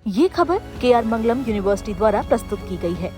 ये खबर KR मंगलम university द्वारा प्रस्तुत की गई है।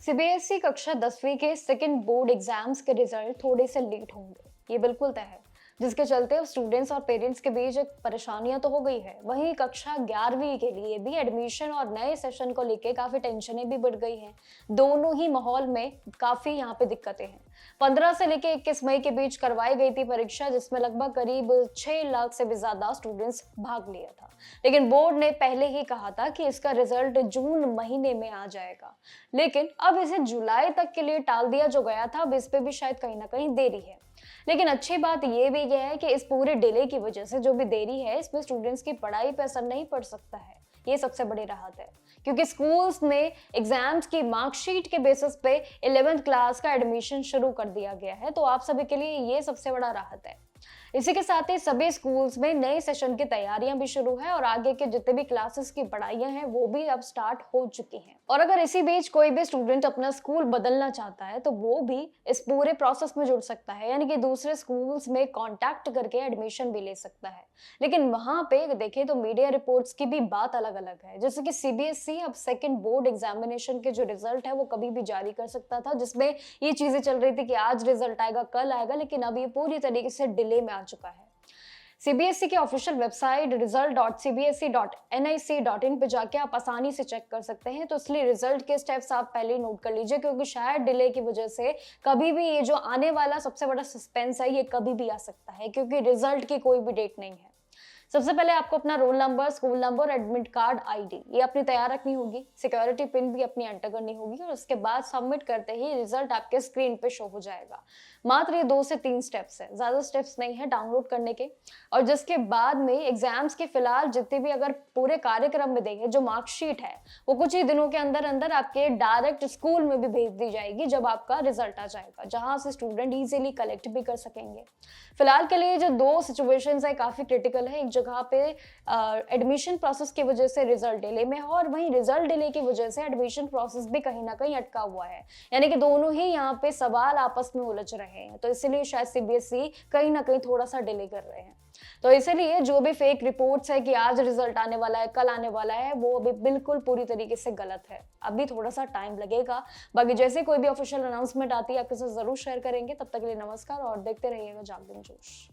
सीबीएसई कक्षा 10वीं के सेकंड बोर्ड एग्जाम्स के रिजल्ट थोड़े से लेट होंगे, ये बिल्कुल तय है, जिसके चलते अब स्टूडेंट्स और पेरेंट्स के बीच एक परेशानियां तो हो गई है। वहीं कक्षा 11वीं के लिए भी एडमिशन और नए सेशन को लेके काफी टेंशनें भी बढ़ गई हैं। दोनों ही माहौल में काफी यहाँ पे दिक्कतें हैं। 15 से लेके 21 मई के बीच करवाई गई थी परीक्षा, जिसमें लगभग करीब 6 लाख से भी ज्यादा स्टूडेंट्स भाग लिया था। लेकिन बोर्ड ने पहले ही कहा था कि इसका रिजल्ट जून महीने में आ जाएगा, लेकिन अब इसे जुलाई तक के लिए टाल दिया जो गया था। अब इस पे भी शायद कहीं ना कहीं देरी है। लेकिन अच्छी बात यह भी है कि इस पूरे डिले की वजह से जो भी देरी है, इसमें स्टूडेंट्स की पढ़ाई पर असर नहीं पड़ सकता है। ये सबसे बड़ी राहत है, क्योंकि स्कूल्स ने एग्जाम्स की मार्कशीट के बेसिस पे 11th क्लास का एडमिशन शुरू कर दिया गया है। तो आप सभी के लिए ये सबसे बड़ा राहत है। इसी के साथ ही सभी स्कूल्स में नए सेशन की तैयारियां भी शुरू है और आगे के जितने भी क्लासेस की पढ़ाइयां हैं वो भी अब स्टार्ट हो चुकी हैं। और अगर इसी बीच कोई भी स्टूडेंट अपना स्कूल बदलना चाहता है तो वो भी इस पूरे प्रोसेस में जुड़ सकता है, यानी कि दूसरे स्कूल्स में कांटेक्ट करके एडमिशन भी ले सकता है। लेकिन वहां पे देखें तो मीडिया रिपोर्ट्स की भी बात अलग अलग है। जैसे कि सीबीएसई अब सेकेंड बोर्ड एग्जामिनेशन के जो रिजल्ट है वो कभी भी जारी कर सकता था, जिसमें ये चीजें चल रही थी कि आज रिजल्ट आएगा, कल आएगा, लेकिन अब ये पूरी तरीके से डिले में आ चुका है। सीबीएसई की ऑफिशियल वेबसाइट result.cbse.nic.in पे जाके आप आसानी से चेक कर सकते हैं। तो इसलिए रिजल्ट के स्टेप्स आप पहले नोट कर लीजिए, क्योंकि शायद डिले की वजह से कभी भी ये जो आने वाला सबसे बड़ा सस्पेंस है ये कभी भी आ सकता है, क्योंकि रिजल्ट की कोई भी डेट नहीं है। सबसे पहले आपको अपना roll number, school number, admit card, ID ये अपनी तैयार रखनी होगी। सिक्योरिटी पिन भी अपनी एंटर करनी होगी और उसके बाद सबमिट करते ही रिजल्ट आपके स्क्रीन पे शो हो जाएगा। मात्र ये 2 से 3 स्टेप्स है, ज्यादा स्टेप्स नहीं है डाउनलोड करने के। और जिसके बाद में एग्जाम्स के फिलहाल जितने भी अगर पूरे कार्यक्रम में देखें, जो मार्कशीट है वो कुछ ही दिनों के अंदर अंदर आपके डायरेक्ट स्कूल में भी भेज दी जाएगी जब आपका रिजल्ट आ जाएगा, जहां से स्टूडेंट इजीली कलेक्ट भी कर सकेंगे। फिलहाल के लिए जो 2 सिचुएशंस है काफी क्रिटिकल है। एक जगह पे एडमिशन प्रोसेस की वजह से रिजल्ट डिले में है और वहीं रिजल्ट डिले की वजह से एडमिशन प्रोसेस भी कहीं ना कहीं अटका हुआ है, यानी कि दोनों ही यहाँ पे सवाल आपस में उलझ रहे हैं। तो इसीलिए शायद सीबीएसई कहीं ना कहीं थोड़ा सा डिले कर रहे हैं। तो इसीलिए जो भी फेक रिपोर्ट्स है कि आज रिजल्ट आने वाला है, कल आने वाला है, वो अभी बिल्कुल पूरी तरीके से गलत है। अभी थोड़ा सा टाइम लगेगा। बाकी जैसे कोई भी ऑफिशियल अनाउंसमेंट आती है आपके साथ जरूर शेयर करेंगे। तब तक के लिए नमस्कार और देखते रहिएगा जागरण जोश।